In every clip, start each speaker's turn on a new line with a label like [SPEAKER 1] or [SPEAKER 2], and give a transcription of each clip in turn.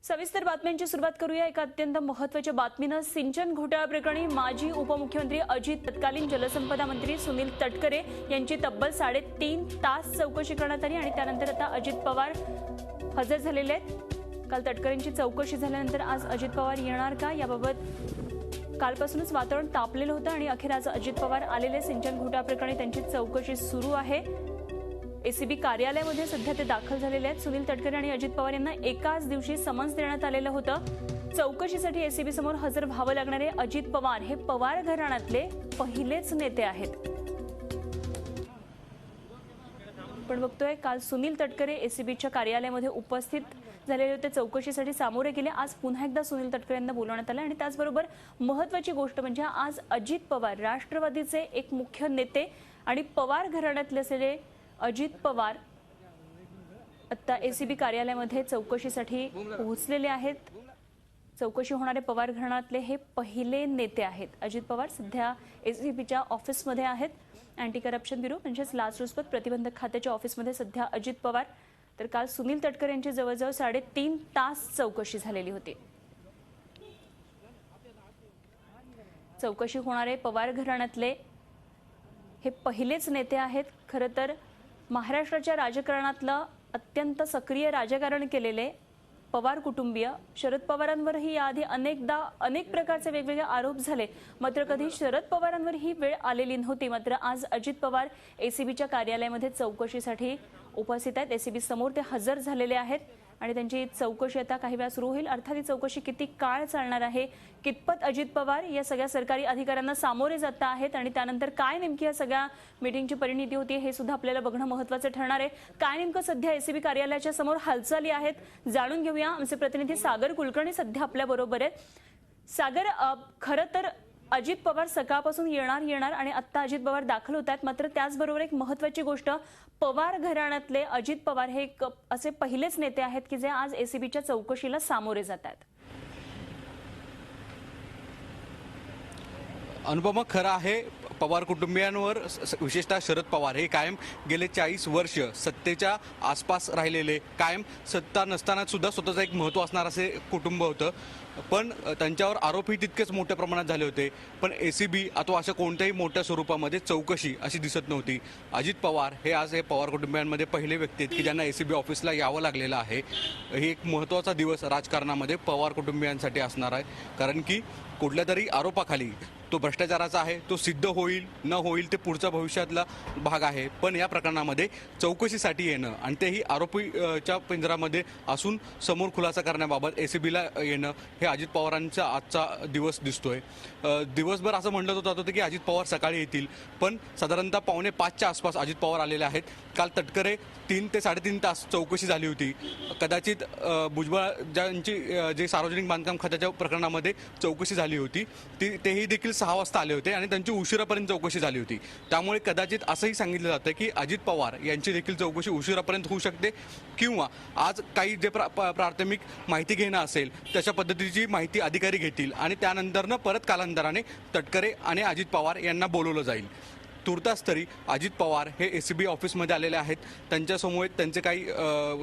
[SPEAKER 1] सविस्तर बातम्यांची सुरुवात करूया एका अत्यंत महत्त्वाच्या बातमीनं। सिंचन घोटाळा प्रकरणी माजी उपमुख्यमंत्री अजित, तत्कालीन जलसंपदा मंत्री सुनील तटकरे यांची तब्बल 3.5 तास चौकशी करण्यात आली आणि त्यानंतर आता अजित पवार हजर झालेले आहेत। काल तटकरेंची चौकशी झाल्यानंतर आज अजित पवार येणार का याबाबत कालपासूनच वातावरण तापलेलं होतं आणि अखेर आज अजित पवार आलेले। सिंचन घोटाळा प्रकरणी त्यांची चौकशी सुरू आहे। एसीबी कार्यालयामध्ये सध्या ते दाखल झालेले आहेत। सुनील तटकरे आणि अजित पवार यांना एकाच दिवशी समन्स देण्यात आलेलं होतं। चौकशीसाठी एसीबी समोर हजर व्हावं लागणारे अजित पवार हे पवार घराण्यातले पहिलेच नेते आहेत। पण बघतोय काल सुनील तटकरे एसीबीच्या कार्यालयामध्ये उपस्थित झालेले होते, चौकशीसाठी सामोरे गेले। आज पुन्हा एकदा सुनील तटकरे यांना बोलवण्यात आलं आणि त्याचबरोबर महत्त्वाची गोष्ट म्हणजे आज अजित पवार, राष्ट्रवादीचे एक मुख्य नेते आणि पवार घराण्यातले असलेले अजित पवार आता एसीबी कार्यालयामध्ये चौकशीसाठी पोहोचलेले आहेत। चौकशी होणारे पवार घराण्यातले हे पहिले नेते आहेत। अजित पवार सध्या एसीबीच्या ऑफिसमध्ये आहेत। अँटी करप्शन ब्युरो म्हणजेच लाचलुचपत प्रतिबंधक खात्याच्या ऑफिसमध्ये सध्या अजित पवार, तर काल सुनील तटकरे यांची जवळजवळ 3.5 तास चौकशी झालेली होती। चौकशी होणारे पवार घराण्यातले हे पहिलेच नेते आहेत। खरं तर महाराष्ट्राच्या राजकारणातलं अत्यंत सक्रिय राजकारण केलेले पवार कुटुंबीय, शरद पवारांवरही याआधी अनेक प्रकारचे वेगवेगळे आरोप झाले, मात्र कधी शरद पवारांवर ही वेळ आलेली नव्हती। मात्र आज अजित पवार एसीबीच्या कार्यालयामध्ये चौकशीसाठी उपस्थित आहेत। एसीबी समोर ते हजर झालेले आहेत आणि त्यांची चौकशी आता काही वेळा सुरू होईल। अर्थात ही चौकशी किती काळ चालणार आहे, कितपत अजित पवार या सगळ्या सरकारी अधिकाऱ्यांना सामोरे जात आहेत आणि त्यानंतर काय नेमकी या सगळ्या मीटिंगची परिणिती होती हे सुद्धा आपल्याला बघणं महत्त्वाचं ठरणार आहे। काय नेमकं सध्या एसीबी कार्यालयाच्या समोर हालचाली आहेत जाणून घेऊया। आमचे प्रतिनिधी सागर कुलकर्णी सध्या आपल्या बरोबर आहेत। सागर, खरं तर अजित पवार सकाळपासून येणार आणि आता अजित पवार दाखल होत आहेत, मात्र त्याचबरोबर एक महत्त्वाची गोष्ट, पवार घराण्यातले अजित पवार हे असे पहिलेच नेते आहेत की जे आज एसीबीच्या चौकशीला सामोरे जात आहेत।
[SPEAKER 2] अनुपमा, खरं आहे पवार कुटुंबियांवर विशेषतः शरद पवार हे कायम गेले 40 वर्ष सत्तेच्या आसपास राहिलेले, कायम सत्ता नसताना सुद्धा स्वतःचं एक महत्त्व असणार असे कुटुंब होतं। पण त्यांच्यावर आरोपही तितकेच मोठ्या प्रमाणात झाले होते, पण एसीबी अथवा अशा कोणत्याही मोठ्या स्वरूपामध्ये चौकशी अशी दिसत नव्हती। अजित पवार हे आज हे पवार कुटुंबियांमध्ये पहिले व्यक्ती आहेत की ज्यांना एसीबी ऑफिसला यावं लागलेलं आहे। हे एक महत्त्वाचा दिवस राजकारणामध्ये पवार कुटुंबियांसाठी असणार आहे, कारण की कुठल्या तरी आरोपाखाली तो भ्रष्टाचाराचा आहे, तो सिद्ध होईल न होईल ते पुढचा भविष्यातला भाग आहे। पण या प्रकरणामध्ये चौकशीसाठी येणं आणि तेही आरोपीच्या पिंजरामध्ये असून समोर खुलासा करण्याबाबत एसीबीला येणं हे अजित पवारांचा आजचा दिवस दिसतोय। दिवसभर असं म्हटलं जात होतं की अजित पवार सकाळी येतील, पण साधारणतः 4:45च्या आसपास अजित पवार आलेले आहेत। काल तटकरे 3 ते 3.5 तास चौकशी झाली होती। कदाचित भुजबळ ज्यांची जे सार्वजनिक बांधकाम खात्याच्या प्रकरणामध्ये चौकशी झाली होती तेही देखील 6 वाजता आले होते आणि त्यांची उशिरापर्यंत चौकशी झाली होती। त्यामुळे कदाचित असंही सांगितलं जातं की अजित पवार यांची देखील चौकशी उशिरापर्यंत होऊ शकते किंवा आज काही जे प्राथमिक माहिती घेणं असेल तशा पद्धतीची माहिती अधिकारी घेतील आणि त्यानंतरनं परत कालांतराने तटकरे आणि अजित पवार यांना बोलवलं जाईल। तुर्तास तरी अजित पवार हे एसीबी ऑफिसमध्ये आलेले आहेत। त्यांच्यासमोर त्यांचे काही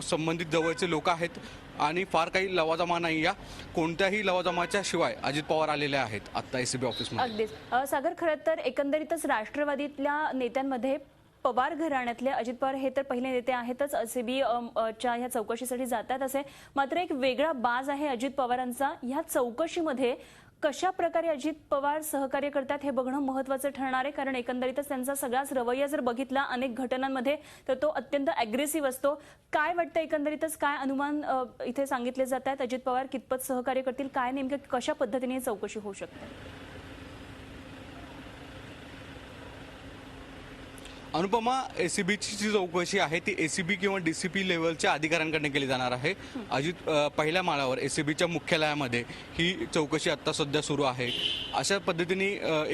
[SPEAKER 2] संबंधित जवळचे लोक आहेत आणि फार काही लवाजमा नाही, या कोणत्याही लवाजमाच्या शिवाय अजित पवार आलेले आहेत आता एसीबी ऑफिसमध्ये।
[SPEAKER 1] अगदीच सागर, खरं तर एकंदरीतच राष्ट्रवादीतल्या नेत्यांमध्ये पवार घराण्यातले अजित पवार हे तर पहिले नेते आहेतच, एसीबी च्या ह्या चौकशीसाठी जातात असे, मात्र एक वेगळा बाज आहे अजित पवारांचा। ह्या चौकशीमध्ये कशा प्रकारे अजित पवार सहकार्य करतात हे बघणं महत्त्वाचं ठरणार आहे, कारण एकंदरीतच त्यांचा सगळाच रवैया जर बघितला अनेक घटनांमध्ये तर तो अत्यंत अग्रेसिव्ह असतो। काय वाटतं एकंदरीतच, काय अनुमान इथे सांगितले जात आहेत, अजित पवार कितपत सहकार्य करतील, काय नेमकं कशा पद्धतीने चौकशी होऊ शकते?
[SPEAKER 2] अनुपमा, एसीबीची जी चौकशी आहे ती एसीबी किंवा डीसीपी लेवलच्या अधिकाऱ्यांकडून केली जाणार आहे। पहिल्या माळावर एसीबीच्या मुख्यालयामध्ये ही चौकशी आता सध्या सुरू आहे। अशा पद्धतीने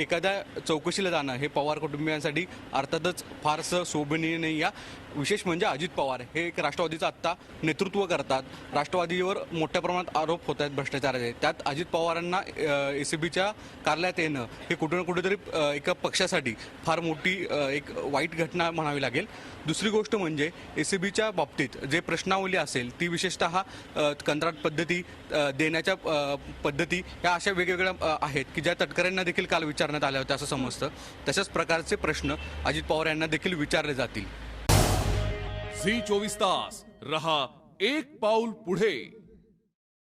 [SPEAKER 2] एखाद्या चौकशीला जाणं हे पवार कुटुंबियांसाठी अर्थातच फारसं शोभनीय नाही, या विशेष म्हणजे अजित पवार हे एक राष्ट्रवादीचं आत्ता नेतृत्व करतात. राष्ट्रवादीवर मोठ्या प्रमाणात आरोप होत आहेत भ्रष्टाचाराचे. त्यात अजित पवारांना एसीबीच्या कार्यालयात येणं हे कुठे ना कुठेतरी एका पक्षासाठी फार मोठी एक वाईट घटना म्हणावी लागेल. दुसरी गोष्ट म्हणजे एसीबीच्या बाबतीत जे प्रश्नावली असेल ती विशेषतः कंत्राट पद्धती देण्याच्या पद्धती ह्या अशा वेगवेगळ्या आहेत की ज्या तटकऱ्यांना देखील काल विचारण्यात आल्या होत्या असं समजतं. तशाच प्रकारचे प्रश्न अजित पवार यांना देखील विचारले जातील.
[SPEAKER 3] झी 24 तास रहा एक पाऊल पुढे.